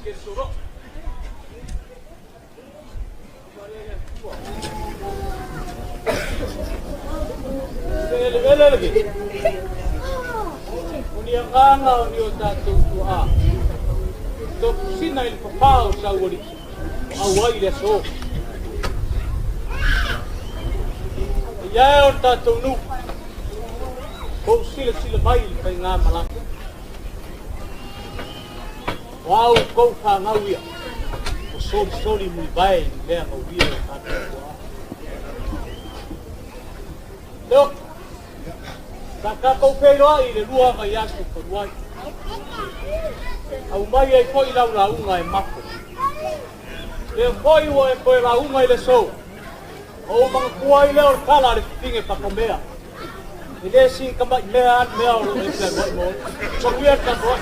ke soro. Ele lagi. Uni anganga uni o tātou tua. Tō kusina ili papao sa uri. Awai le so. Ia o tātou nu. Kou sila mai kai ngā malaka. Wau kou whāngau ia. O sori mui bai lea ngau ia o tātou tua. Leo, ka kou wheroa i le rua mai aso karuai. Au mai ai koi lau raunga e mako. Leo koi o e koe raunga i le sou. O mga kuai leo kala le fitinge pakomea. I le si kamai mea an mea o le mea mo. So weird ka mo.